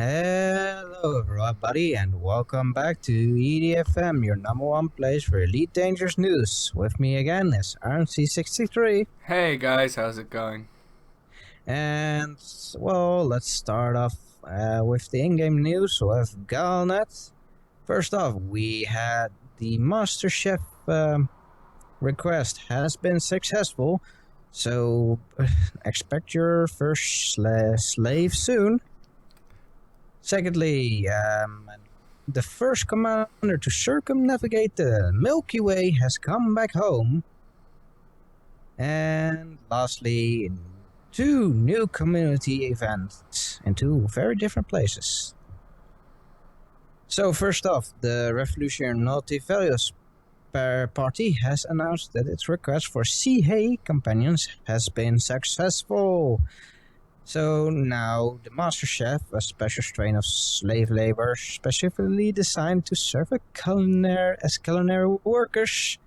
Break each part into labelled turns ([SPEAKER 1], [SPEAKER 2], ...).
[SPEAKER 1] Hello everybody and welcome back to EDFM, your number one place for Elite Dangerous news. With me again is AaronC63.
[SPEAKER 2] Hey guys, how's it going?
[SPEAKER 1] And, well, let's start off with the in-game news with Galnet. First off, we had the Master Chef request has been successful, so expect your first slave soon. Secondly, the first commander to circumnavigate the Milky Way has come back home. And lastly, two new community events in two very different places. So first off, the Revolutionary Multi-Values Party has announced that its request for CA companions has been successful. So now the Master Chef, a special strain of slave labor specifically designed to serve as culinary workers,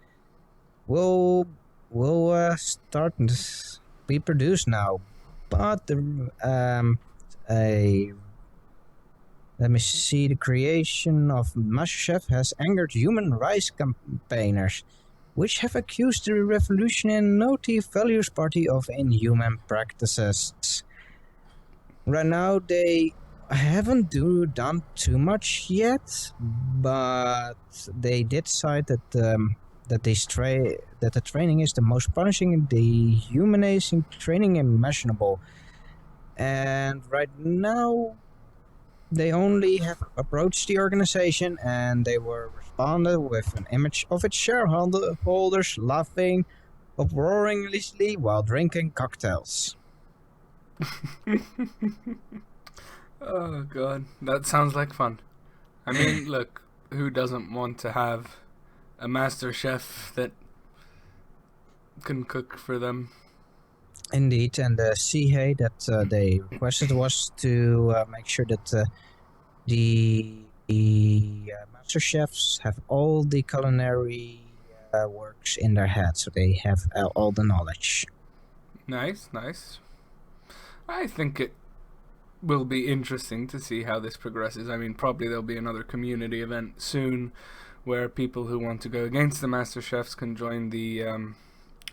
[SPEAKER 1] will start to be produced now. But the creation of Master Chef has angered human rights campaigners, which have accused the Revolutionary Multi-Values Party of inhuman practices. Right now, they haven't done too much yet, but they did cite that that the training is the most punishing and dehumanizing training imaginable. And right now, they only have approached the organization, and they were responded with an image of its shareholders laughing uproariously while drinking cocktails.
[SPEAKER 2] Oh god, that sounds like fun. I mean, look, who doesn't want to have a master chef that can cook for them?
[SPEAKER 1] Indeed, and the CA that they requested was to make sure that the master chefs have all the culinary works in their head, so they have all the knowledge.
[SPEAKER 2] Nice, nice. I think it will be interesting to see how this progresses. I mean, probably there'll be another community event soon where people who want to go against the master chefs can join the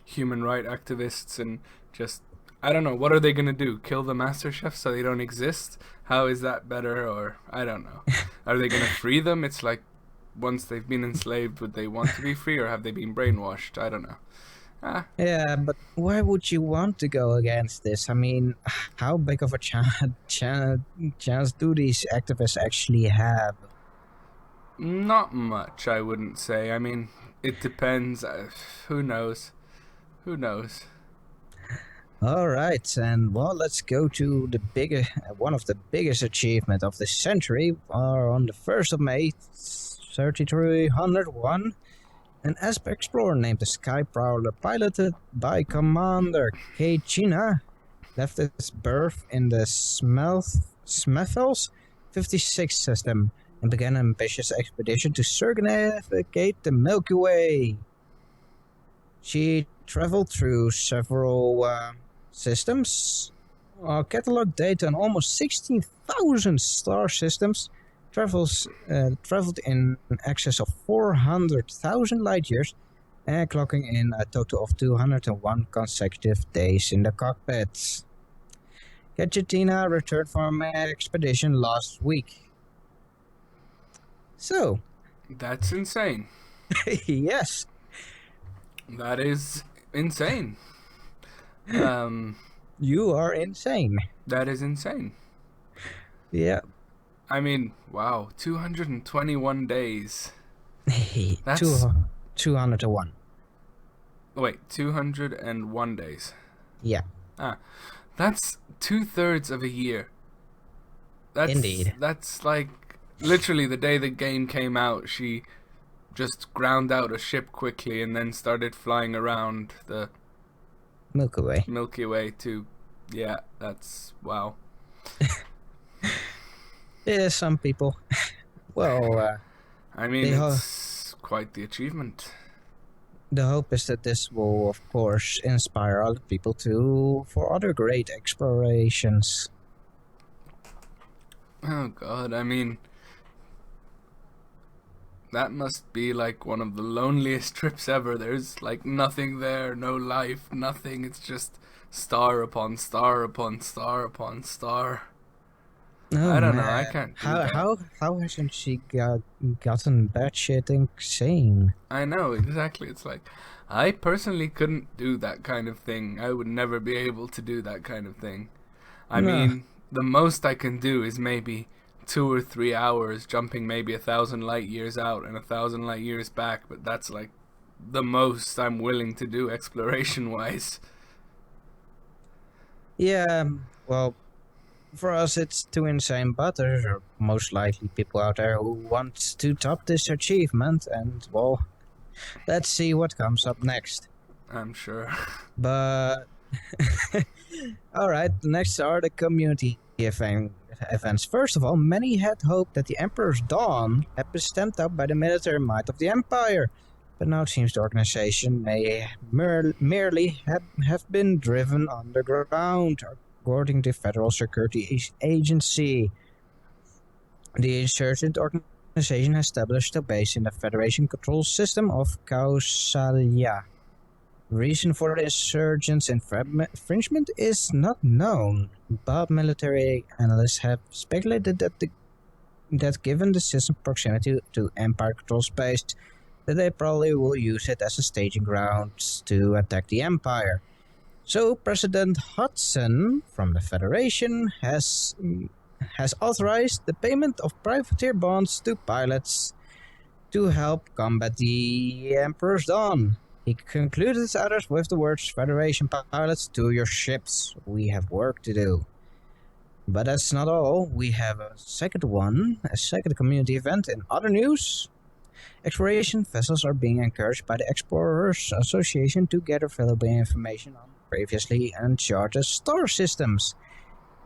[SPEAKER 2] human rights activists and just, I don't know, what are they going to do? Kill the master chefs so they don't exist? How is that better? Or, I don't know. Are they going to free them? It's like, once they've been enslaved, would they want to be free, or have they been brainwashed? I don't know.
[SPEAKER 1] Yeah, but why would you want to go against this? I mean, how big of a chance do these activists actually have?
[SPEAKER 2] Not much, I wouldn't say. I mean, it depends. Who knows? Who knows?
[SPEAKER 1] All right, and well, let's go to the one of the biggest achievements of the century. On the 1st of May, 3301, an Asp explorer named the Sky Prowler, piloted by Commander K. China, left its berth in the Smethels 56 system and began an ambitious expedition to circumnavigate the Milky Way. She traveled through several systems, cataloged data on almost 16,000 star systems, traveled in excess of 400,000 light years, and clocking in a total of 201 consecutive days in the cockpit. Gadgetina returned from an expedition last week. So,
[SPEAKER 2] That's insane.
[SPEAKER 1] yes.
[SPEAKER 2] That is insane.
[SPEAKER 1] You are insane.
[SPEAKER 2] That is insane.
[SPEAKER 1] Yeah.
[SPEAKER 2] I mean, wow, 221 days. That's
[SPEAKER 1] 201.
[SPEAKER 2] Wait, 201 days.
[SPEAKER 1] Yeah.
[SPEAKER 2] That's 2/3 of a year.
[SPEAKER 1] Indeed.
[SPEAKER 2] That's like literally the day the game came out. She just ground out a ship quickly and then started flying around the
[SPEAKER 1] Milky Way.
[SPEAKER 2] to, yeah, that's wow.
[SPEAKER 1] Yeah, some people. Well,
[SPEAKER 2] I mean, it's quite the achievement.
[SPEAKER 1] The hope is that this will, of course, inspire other people for other great explorations.
[SPEAKER 2] Oh god, I mean, that must be like one of the loneliest trips ever. There's like nothing there, no life, nothing. It's just star upon star upon star upon star.
[SPEAKER 1] Oh
[SPEAKER 2] I don't know, I
[SPEAKER 1] man,
[SPEAKER 2] can't do
[SPEAKER 1] how
[SPEAKER 2] that.
[SPEAKER 1] how how hasn't she gotten batshit insane?
[SPEAKER 2] I know, exactly. It's like, I personally couldn't do that kind of thing. I would never be able to do that kind of thing. I
[SPEAKER 1] No.
[SPEAKER 2] mean, the most I can do is maybe 2 or 3 hours jumping maybe 1,000 light years out and 1,000 light years back, but that's like the most I'm willing to do exploration wise.
[SPEAKER 1] Yeah, well, for us it's too insane, but there are most likely people out there who want to top this achievement, and well, let's see what comes up next.
[SPEAKER 2] I'm sure.
[SPEAKER 1] But alright, the next are the community events. First of all, many had hoped that the Emperor's Dawn had been stamped out by the military might of the Empire, but now it seems the organization may merely have been driven underground, according to Federal Security Agency. The insurgent organization has established a base in the Federation control system of Kausalya. Reason for the insurgents' infringement is not known, but military analysts have speculated that given the system's proximity to Empire control space, that they probably will use it as a staging ground to attack the Empire. So President Hudson from the Federation has authorized the payment of privateer bonds to pilots to help combat the Emperor's Dawn. He concluded his orders with the words, Federation pilots, to your ships. We have work to do. But that's not all. We have a second community event in other news. Exploration vessels are being encouraged by the Explorers Association to gather valuable information on previously uncharted star systems.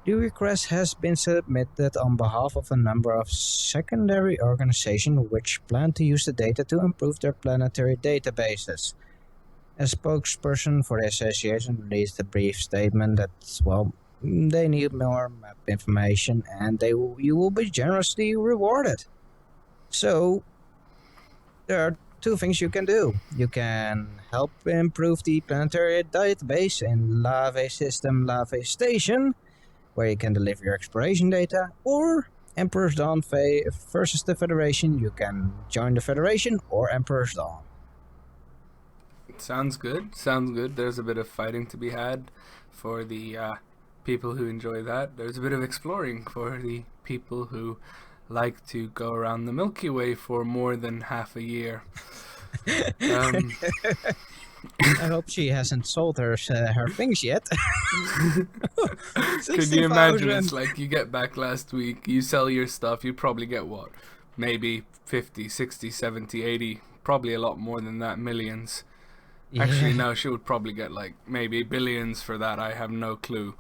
[SPEAKER 1] The request has been submitted on behalf of a number of secondary organizations which plan to use the data to improve their planetary databases. A spokesperson for the association released a brief statement that, well, they need more map information and you will be generously rewarded. So, there are two things you can do. You can help improve the planetary database in Lave System Lave Station, where you can deliver your exploration data, or Emperor's Dawn versus the Federation. You can join the Federation or Emperor's Dawn.
[SPEAKER 2] Sounds good. Sounds good. There's a bit of fighting to be had for the people who enjoy that. There's a bit of exploring for the people who like to go around the Milky Way for more than half a year.
[SPEAKER 1] I hope she hasn't sold her things yet.
[SPEAKER 2] Could you imagine? It's like you get back last week, you sell your stuff, you probably get what? Maybe 50, 60, 70, 80, probably a lot more than that, millions. Yeah. Actually, no, she would probably get like maybe billions for that, I have no clue.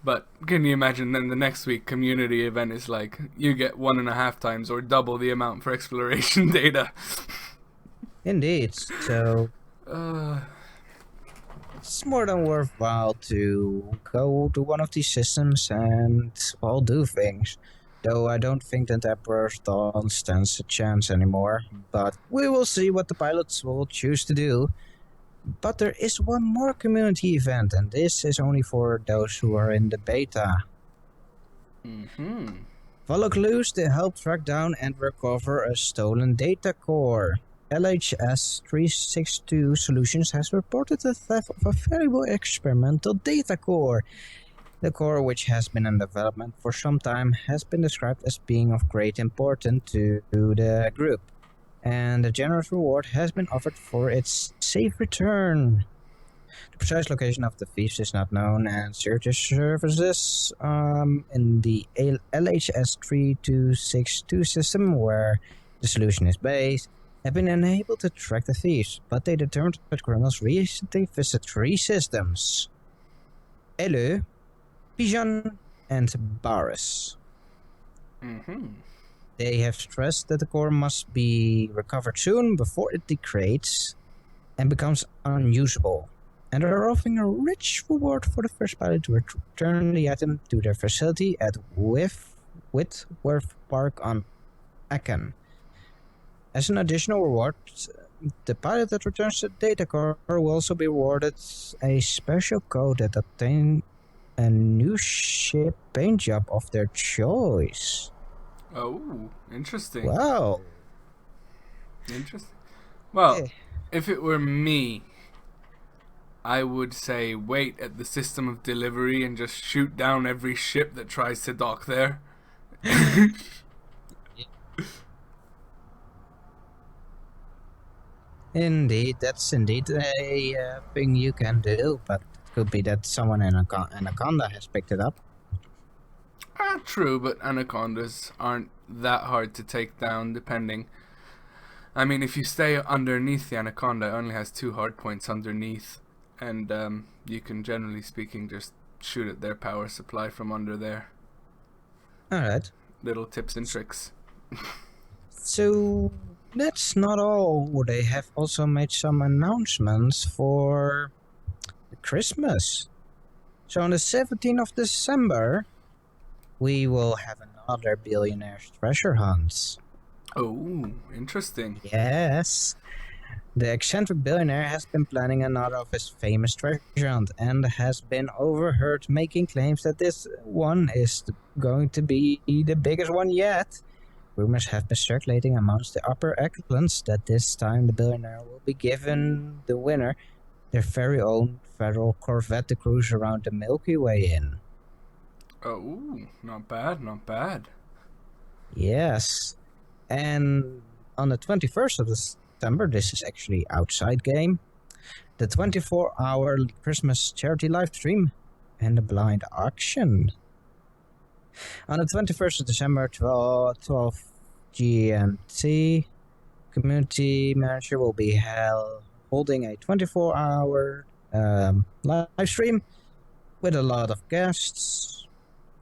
[SPEAKER 2] But can you imagine then the next week community event is like, you get 1.5 times or double the amount for exploration data.
[SPEAKER 1] Indeed, so it's more than worthwhile to go to one of these systems and, well, do things. Though I don't think that Emperor's Dawn stands a chance anymore, but we will see what the pilots will choose to do. But there is one more community event, and this is only for those who are in the beta. Follow clues to help track down and recover a stolen data core. LHS-362 Solutions has reported the theft of a valuable experimental data core. The core, which has been in development for some time, has been described as being of great importance to the group, and a generous reward has been offered for its safe return. The precise location of the thieves is not known, and search services in the LHS-3262 system, where the solution is based, have been unable to track the thieves, but they determined that criminals recently visited 3 systems: Elu, Pigeon, and Baris. They have stressed that the core must be recovered soon before it degrades and becomes unusable, and are offering a rich reward for the first pilot to return the item to their facility at Whitworth Park on Aken. As an additional reward, the pilot that returns the data core will also be awarded a special code that obtains a new ship paint job of their choice.
[SPEAKER 2] Oh, interesting.
[SPEAKER 1] Wow.
[SPEAKER 2] Interesting. Well,
[SPEAKER 1] Yeah.
[SPEAKER 2] if it were me, I would say wait at the system of delivery and just shoot down every ship that tries to dock there.
[SPEAKER 1] Indeed, that's indeed a thing you can do, but it could be that someone in Anaconda has picked it up.
[SPEAKER 2] True, but anacondas aren't that hard to take down, depending. I mean, if you stay underneath the anaconda, it only has 2 hard points underneath, and you can, generally speaking, just shoot at their power supply from under there.
[SPEAKER 1] Alright.
[SPEAKER 2] Little tips and tricks.
[SPEAKER 1] So that's not all. They have also made some announcements for Christmas. So on the 17th of December, we will have another Billionaire's Treasure Hunt.
[SPEAKER 2] Oh, interesting.
[SPEAKER 1] Yes. The eccentric billionaire has been planning another of his famous treasure hunt and has been overheard making claims that this one is going to be the biggest one yet. Rumors have been circulating amongst the upper echelons that this time the billionaire will be given the winner their very own federal Corvette to cruise around the Milky Way in.
[SPEAKER 2] Oh, not bad, not bad.
[SPEAKER 1] Yes. And on the 21st of December, this is actually outside game, the 24-hour Christmas charity live stream and the blind auction. On the 21st of December, 12 GMT, community manager will be holding a 24-hour live stream with a lot of guests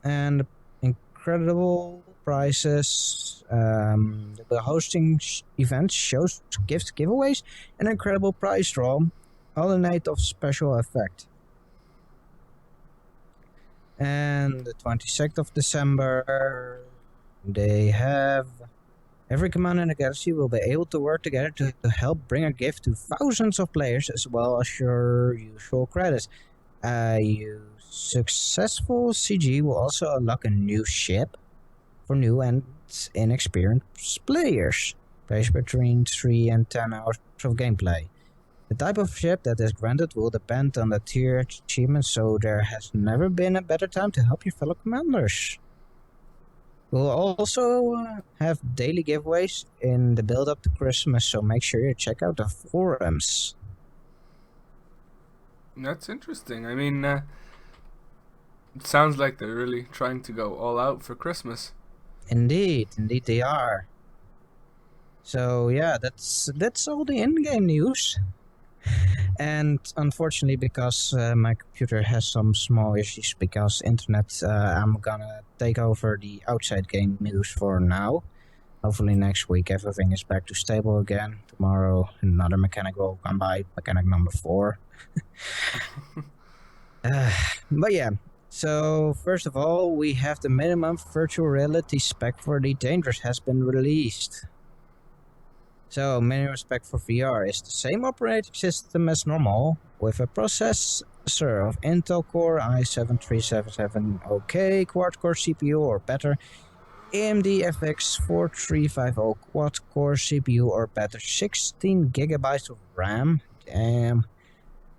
[SPEAKER 1] and incredible prizes. They'll be hosting events, shows, gifts, giveaways, and an incredible prize draw, all in aid of special effect. And the 22nd of December, they have every commander in the galaxy will be able to work together to help bring a gift to thousands of players, as well as your usual credits. You successful CG will also unlock a new ship for new and inexperienced players, placed between 3 and 10 hours of gameplay. The type of ship that is granted will depend on the tier achievement, so there has never been a better time to help your fellow commanders. We'll also have daily giveaways in the build-up to Christmas, so make sure you check out the forums.
[SPEAKER 2] That's interesting. I mean, it sounds like they're really trying to go all out for Christmas.
[SPEAKER 1] Indeed they are. So yeah, that's all the in-game news. And unfortunately, because my computer has some small issues because internet, I'm gonna take over the outside game news for now. Hopefully next week everything is back to stable again. Tomorrow another mechanic will come by, mechanic number 4. But yeah, so first of all, we have the minimum virtual reality spec for the Dangerous has been released. So, minimum spec for VR is the same operating system as normal, with a processor of Intel Core i7-3770K quad-core CPU or better, AMD FX 4350 quad-core CPU or better, 16GB of RAM, damn.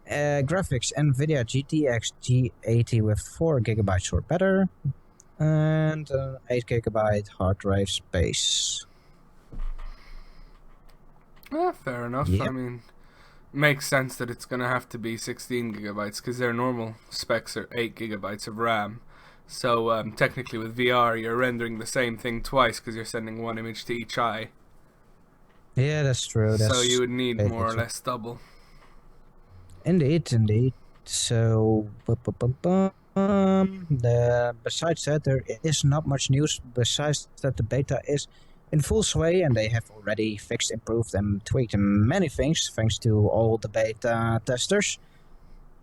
[SPEAKER 1] Graphics NVIDIA GTX G80 with 4GB or better, and 8GB hard drive space.
[SPEAKER 2] Yeah, fair enough.
[SPEAKER 1] Yep.
[SPEAKER 2] I mean, makes sense that it's gonna have to be 16GB because their normal specs are 8GB of RAM. So technically, with VR, you're rendering the same thing twice because you're sending one image to each eye.
[SPEAKER 1] Yeah, that's true.
[SPEAKER 2] So you would need more or less double.
[SPEAKER 1] Indeed. So, besides that, there is not much news. Besides that, the beta is in full sway, and they have already fixed, improved, and tweaked many things thanks to all the beta testers.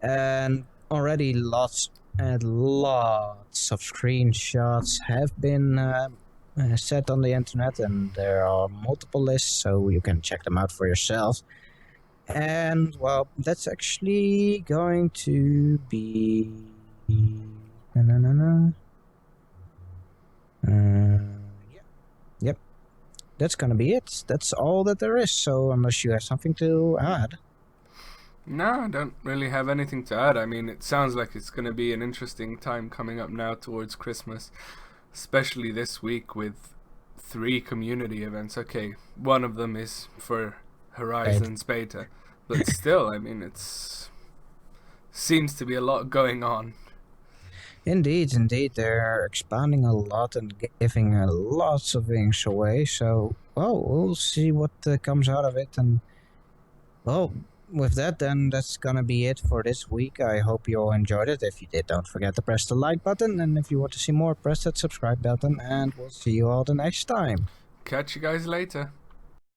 [SPEAKER 1] And already lots and lots of screenshots have been set on the internet, and there are multiple lists, so you can check them out for yourself. And well, that's actually going to be yep, that's gonna be it. That's all that there is. So unless you have something to add.
[SPEAKER 2] No, I don't really have anything to add. I mean, it sounds like it's going to be an interesting time coming up now towards Christmas, especially this week with 3 community events. Okay, one of them is for Horizons Beta, but still, I mean, it's seems to be a lot going on.
[SPEAKER 1] Indeed, they're expanding a lot and giving lots of things away. So, well, we'll see what comes out of it. And well, with that, then that's gonna be it for this week. I hope you all enjoyed it. If you did, don't forget to press the like button, and if you want to see more, press that subscribe button, and we'll see you all the next time.
[SPEAKER 2] Catch you guys later.